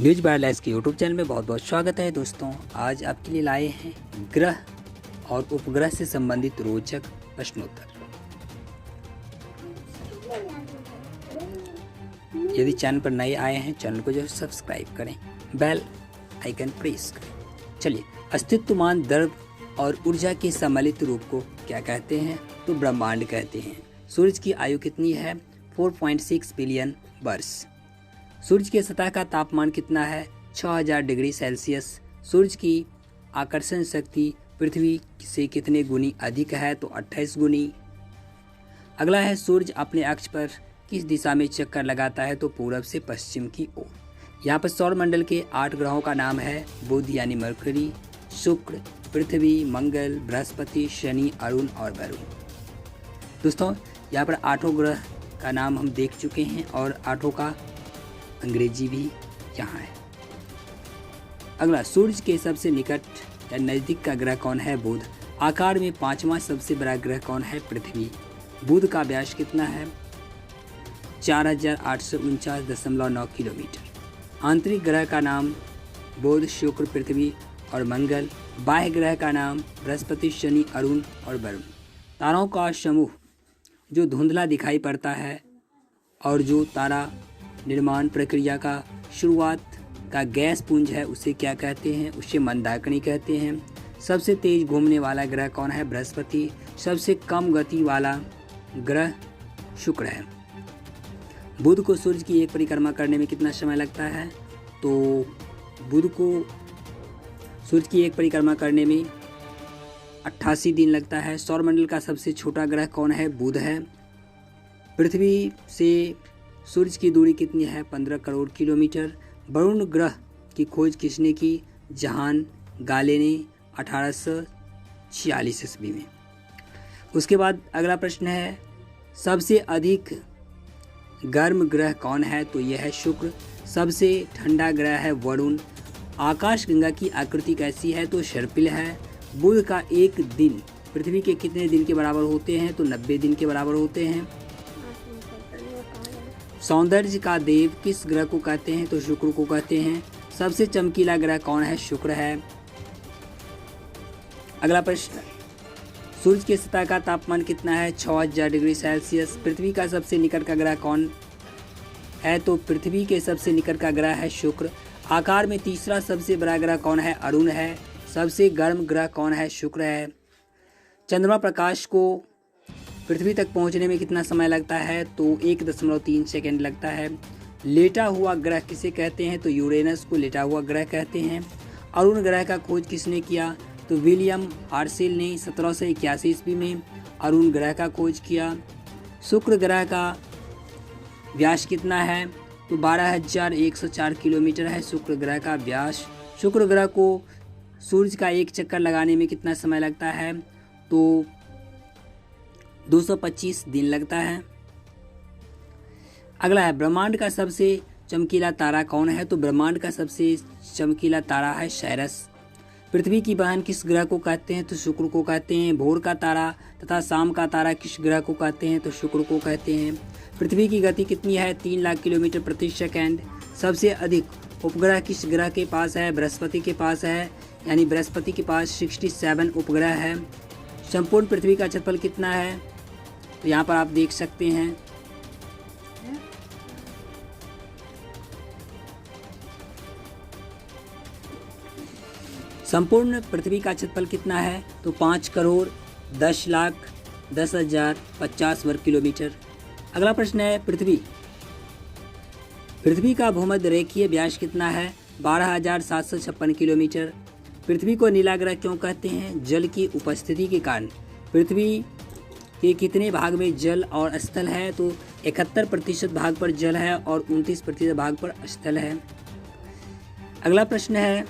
News wireless के YouTube channel में बहुत बहुत स्वागत है दोस्तों। आज आपके लिए लाए हैं ग्रह और उपग्रह से संबंधित रोचक प्रश्नोत्तर। यदि चैनल पर नए आए हैं चैनल को जरूर सब्सक्राइब करें, बेल आइकन प्रेस करें। चलिए, अस्तित्वमान द्रव्य और ऊर्जा के सम्मिलित रूप को क्या कहते हैं? तो ब्रह्मांड कहते हैं। सूरज की आयु कितनी है? 4.6 बिलियन वर्ष। सूरज की सतह का तापमान कितना है? 6000 डिग्री सेल्सियस। सूरज की आकर्षण शक्ति पृथ्वी से कितने गुनी अधिक है? तो 28 गुनी। अगला है, सूरज अपने अक्ष पर किस दिशा में चक्कर लगाता है? तो पूरब से पश्चिम की ओर। यहाँ पर सौरमंडल के 8 ग्रहों का नाम है बुध यानी मरकरी, शुक्र, पृथ्वी, मंगल, बृहस्पति, शनि, अरुण और वरुण। दोस्तों, यहाँ पर 8 ग्रह का नाम हम देख चुके हैं और 8 का अंग्रेजी भी यहाँ है। अगला, सूरज के सबसे निकट या नज़दीक का ग्रह कौन है? बुध। आकार में 5वां सबसे बड़ा ग्रह कौन है? पृथ्वी। बुध का व्यास कितना है? 4849.9 किलोमीटर। आंतरिक ग्रह का नाम बुध, शुक्र, पृथ्वी और मंगल। बाह्य ग्रह का नाम बृहस्पति, शनि, अरुण और वरुण। तारों का समूह जो धुंधला दिखाई पड़ता है और जो तारा निर्माण प्रक्रिया का शुरुआत का गैस पुंज है उसे क्या कहते हैं? उसे मंदाकिनी कहते हैं। सबसे तेज घूमने वाला ग्रह कौन है? बृहस्पति। सबसे कम गति वाला ग्रह शुक्र है। बुध को सूरज की एक परिक्रमा करने में कितना समय लगता है? तो बुध को सूरज की एक परिक्रमा करने में 88 दिन लगता है। सौरमंडल का सबसे छोटा ग्रह कौन है? बुध है। पृथ्वी से सूरज की दूरी कितनी है? 15 करोड़ किलोमीटर। वरुण ग्रह की खोज किसने की? जहान गाले ने 1846 ईस्वी में। उसके बाद अगला प्रश्न है, सबसे अधिक गर्म ग्रह कौन है? तो यह है शुक्र। सबसे ठंडा ग्रह है वरुण। आकाशगंगा की आकृति कैसी है? तो सर्पिल है। बुध का एक दिन पृथ्वी के कितने दिन के बराबर होते हैं? तो 90 दिन के बराबर होते हैं। सौंदर्य का देव किस ग्रह को कहते हैं? तो शुक्र को कहते हैं। सबसे चमकीला ग्रह कौन है? शुक्र है। अगला प्रश्न, सूरज की सतह का तापमान कितना है? 6000 डिग्री सेल्सियस। पृथ्वी का सबसे निकट का ग्रह कौन है? तो पृथ्वी के सबसे निकट का ग्रह है शुक्र। आकार में तीसरा सबसे बड़ा ग्रह कौन है? अरुण है। सबसे गर्म ग्रह कौन है? शुक्र है। चंद्रमा प्रकाश को पृथ्वी तक पहुंचने में कितना समय लगता है? तो 1.3 सेकंड लगता है। लेटा हुआ ग्रह किसे कहते हैं? तो यूरेनस को लेटा हुआ ग्रह कहते हैं। अरुण ग्रह का खोज किसने किया? तो विलियम हार्सेल ने 1781 ईस्वी में अरुण ग्रह का खोज किया। शुक्र ग्रह का व्यास कितना है? तो 12,104 किलोमीटर है शुक्र ग्रह का व्यास। शुक्र ग्रह को सूरज का एक चक्कर लगाने में कितना समय लगता है? तो 225 दिन लगता है। अगला है, ब्रह्मांड का सबसे चमकीला तारा कौन है? तो ब्रह्मांड का सबसे चमकीला तारा है साइरस। पृथ्वी की बहन किस ग्रह को कहते हैं? तो शुक्र को कहते हैं। भोर का तारा तथा शाम का तारा किस ग्रह को कहते हैं? तो शुक्र को कहते हैं। पृथ्वी की गति कितनी है? 3 लाख किलोमीटर प्रति सेकंड। सबसे अधिक उपग्रह किस ग्रह के पास है? बृहस्पति के पास है, यानी बृहस्पति के पास 67 उपग्रह है। संपूर्ण पृथ्वी का क्षेत्रफल कितना है? तो यहाँ पर आप देख सकते हैं संपूर्ण पृथ्वी का क्षेत्रफल कितना है? तो 5,10,10,10,050 वर्ग किलोमीटर। अगला प्रश्न है, पृथ्वी का भूमध्य रेखीय व्यास कितना है? 12,756 किलोमीटर। पृथ्वी को नीला ग्रह क्यों कहते हैं? जल की उपस्थिति के कारण। पृथ्वी के कितने भाग में जल और स्थल है? तो 71% भाग पर जल है और 29% भाग पर स्थल है। अगला प्रश्न है,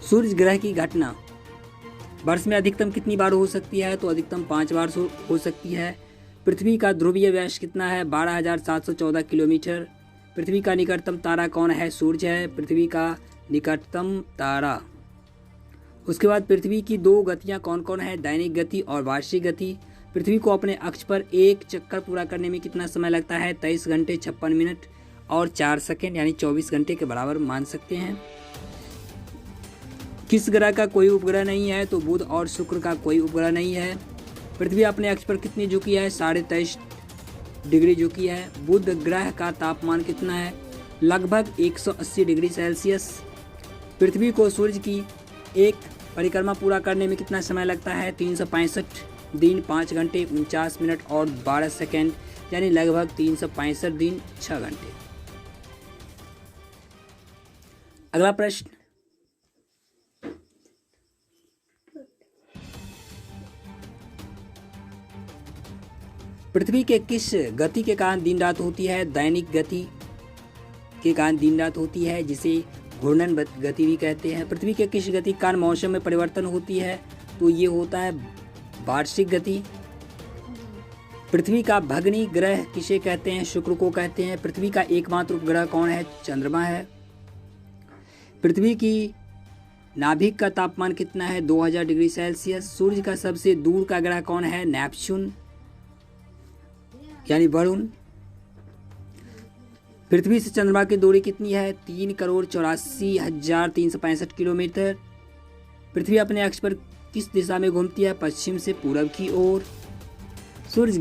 सूर्य ग्रह की घटना वर्ष में अधिकतम कितनी बार हो सकती है? तो अधिकतम 5 बार हो सकती है। पृथ्वी का ध्रुवीय व्यास कितना है? 12,714 किलोमीटर। पृथ्वी का निकटतम तारा कौन है? सूरज है पृथ्वी का निकटतम तारा। उसके बाद पृथ्वी की 2 गतियां कौन कौन है? दैनिक गति और वार्षिक गति। पृथ्वी को अपने अक्ष पर एक चक्कर पूरा करने में कितना समय लगता है? 23 घंटे 56 मिनट। और 4 सेकंड यानी 24 घंटे के बराबर मान सकते हैं। किस ग्रह का कोई उपग्रह नहीं है? तो बुध और शुक्र का कोई उपग्रह नहीं है। पृथ्वी अपने अक्ष पर कितनी झुकी है? 23.5 डिग्री झुकी है। बुध ग्रह का तापमान कितना है? लगभग 180 डिग्री सेल्सियस। पृथ्वी को सूर्य की एक परिक्रमा पूरा करने में कितना समय लगता है? 365 दिन 5 घंटे 49 मिनट और 12 सेकंड यानी लगभग 365 दिन 6 घंटे। अगला प्रश्न, पृथ्वी के किस गति के कारण दिन रात होती है? दैनिक गति के कारण दिन रात होती है, जिसे घूर्णन गति भी कहते हैं। पृथ्वी के किस गति के कारण मौसम में परिवर्तन होती है? तो ये होता है वार्षिक गति। पृथ्वी का भग्नी ग्रह किसे कहते हैं? शुक्र को कहते हैं। पृथ्वी का एकमात्र उपग्रह कौन है? चंद्रमा है। पृथ्वी की नाभिक का तापमान कितना है? 2000 डिग्री सेल्सियस। सूर्य का सबसे दूर का ग्रह कौन है? नेपच्यून यानी वरुण। पृथ्वी से चंद्रमा की दूरी कितनी है? 3,84,365 किलोमीटर। पृथ्वी अपने अक्ष पर किस दिशा में घूमती है? पश्चिम से पूरब की ओर। सूर्य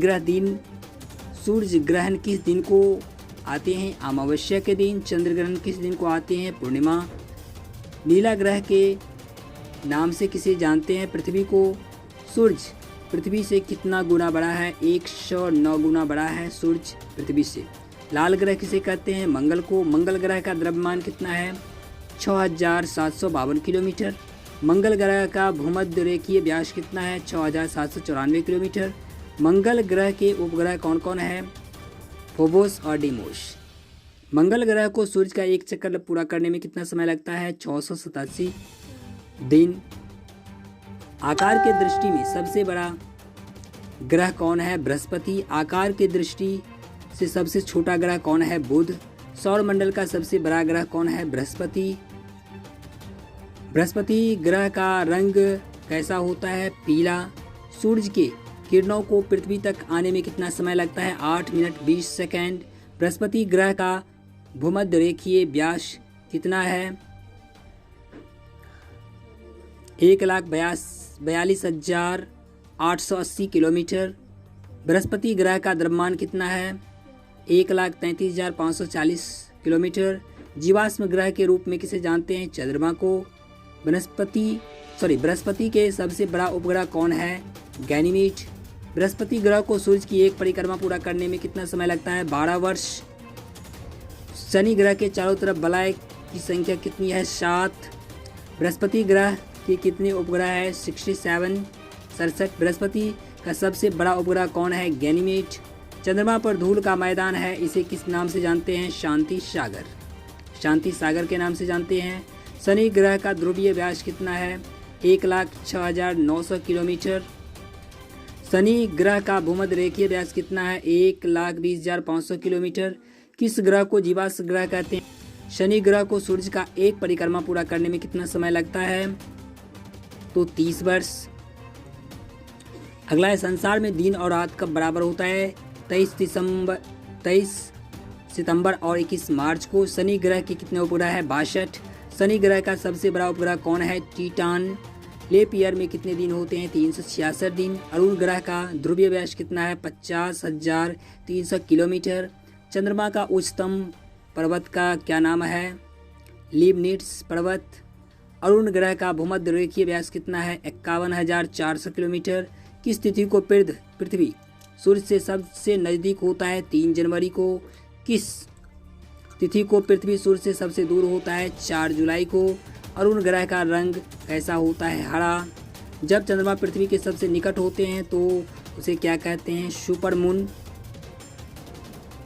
ग्रहण किस दिन को आते हैं? अमावस्या के दिन। चंद्र ग्रहण किस दिन को आते हैं? पूर्णिमा। नीला ग्रह के नाम से किसे जानते हैं? पृथ्वी को। सूर्य पृथ्वी से कितना गुना बड़ा है? 109 गुना बड़ा है सूर्य पृथ्वी से। लाल ग्रह किसे कहते हैं? मंगल को। मंगल ग्रह का द्रव्यमान कितना है? 6,752 किलोमीटर। मंगल ग्रह का भूमध्य रेखीय व्यास कितना है? 6,794 किलोमीटर। मंगल ग्रह के उपग्रह कौन कौन है? फोबोस और डीमोस। मंगल ग्रह को सूर्य का एक चक्कर पूरा करने में कितना समय लगता है? 687 दिन। आकार के दृष्टि में सबसे बड़ा ग्रह कौन है? बृहस्पति। आकार की दृष्टि से सबसे छोटा ग्रह कौन है? बुध। सौर मंडल का सबसे बड़ा ग्रह कौन है? बृहस्पति। बृहस्पति ग्रह का रंग कैसा होता है? पीला। सूर्य के किरणों को पृथ्वी तक आने में कितना समय लगता है? 8 मिनट 20 सेकंड। बृहस्पति ग्रह का भूमध्य रेखीय व्यास कितना है? 1,42,880 किलोमीटर। बृहस्पति ग्रह का द्रव्यमान कितना है? 1,33,540 किलोमीटर। जीवाश्म ग्रह के रूप में किसे जानते हैं? चंद्रमा को। बृहस्पति के सबसे बड़ा उपग्रह कौन है? गैनीमीड। बृहस्पति ग्रह को सूर्य की एक परिक्रमा पूरा करने में कितना समय लगता है? 12 वर्ष। शनि ग्रह के चारों तरफ वलय की संख्या कितनी है? 7। बृहस्पति ग्रह के कितने उपग्रह है? 67। बृहस्पति का सबसे बड़ा उपग्रह कौन है? गैनीमीड। चंद्रमा पर धूल का मैदान है, इसे किस नाम से जानते हैं? शांति सागर। शांति सागर के नाम से जानते हैं। शनि ग्रह का ध्रुवीय व्यास कितना है? 1,06,900 किलोमीटर। शनि ग्रह का भूमध्य रेखीय व्यास कितना है? 1,20,500 किलोमीटर। किस ग्रह को जीवाश्म ग्रह कहते हैं? शनि ग्रह को सूर्य का एक परिक्रमा पूरा करने में कितना समय लगता है? तो 30 वर्ष। अगला है, संसार में दिन और रात कब बराबर होता है? 23 सितंबर और 21 मार्च को। शनि ग्रह के कितने उपग्रह है? 62। शनि ग्रह का सबसे बड़ा उपग्रह कौन है? टिटान। लेप ईयर में कितने दिन होते हैं? 366 दिन। अरुण ग्रह का ध्रुवीय व्यास कितना है? 50,300 किलोमीटर। चंद्रमा का उच्चतम पर्वत का क्या नाम है? लीबनिट्स पर्वत। अरुण ग्रह का भूमध्य रेखीय व्यास कितना है? 51,400 किलोमीटर। किस तिथि को पृथ्वी सूर्य से सबसे नजदीक होता है? 3 जनवरी को। किस तिथि को पृथ्वी सूर्य से सबसे दूर होता है? 4 जुलाई को। अरुण ग्रह का रंग कैसा होता है? हरा। जब चंद्रमा पृथ्वी के सबसे निकट होते हैं तो उसे क्या कहते हैं? Super moon.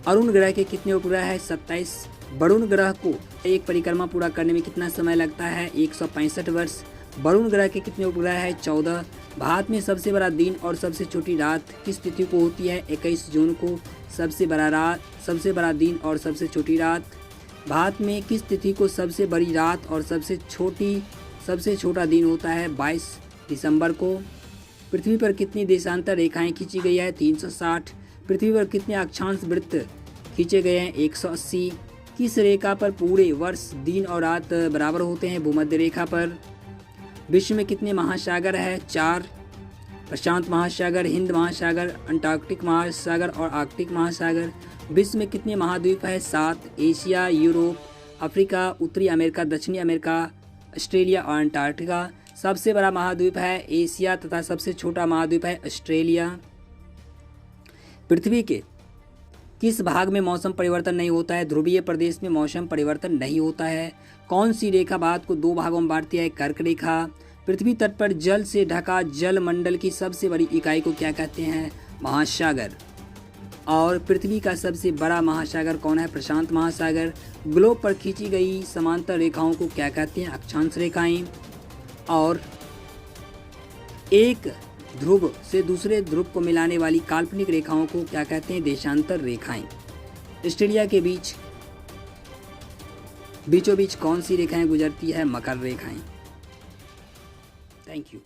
अरुण ग्रह के कितने उपग्रह है? 27। वरुण ग्रह को एक परिक्रमा पूरा करने में कितना समय लगता है? 165 वर्ष। वरुण ग्रह के कितने उपग्रह है? 14। भारत में सबसे बड़ा दिन और सबसे छोटी रात किस तिथि को होती है? 21 जून को। सबसे बड़ा दिन और सबसे छोटी रात। भारत में किस तिथि को सबसे बड़ी रात और सबसे छोटा दिन होता है? 22 दिसंबर को। पृथ्वी पर कितनी देशांतर रेखाएं खींची गई है? 360। पृथ्वी पर कितने अक्षांश वृत्त खींचे गए हैं? 180। किस रेखा पर पूरे वर्ष दिन और रात बराबर होते हैं? भूमध्य रेखा पर। विश्व में कितने महासागर है? 4। प्रशांत महासागर, हिंद महासागर, अंटार्कटिक महासागर और आर्कटिक महासागर। विश्व में कितने महाद्वीप है? 7। एशिया, यूरोप, अफ्रीका, उत्तरी अमेरिका, दक्षिणी अमेरिका, ऑस्ट्रेलिया और अंटार्कटिका। सबसे बड़ा महाद्वीप है एशिया तथा सबसे छोटा महाद्वीप है ऑस्ट्रेलिया। पृथ्वी के किस भाग में मौसम परिवर्तन नहीं होता है? ध्रुवीय प्रदेश में मौसम परिवर्तन नहीं होता है। कौन सी रेखा भारत को 2 भागों में बांटती है? कर्क रेखा। पृथ्वी तट पर जल से ढका जलमंडल की सबसे बड़ी इकाई को क्या कहते हैं? महासागर। और पृथ्वी का सबसे बड़ा महासागर कौन है? प्रशांत महासागर। ग्लोब पर खींची गई समांतर रेखाओं को क्या कहते हैं? अक्षांश रेखाएं। और एक ध्रुव से दूसरे ध्रुव को मिलाने वाली काल्पनिक रेखाओं को क्या कहते हैं? देशांतर रेखाएं। ऑस्ट्रेलिया के बीचों बीच कौन सी रेखाएं गुजरती है? मकर रेखाएं। Thank you.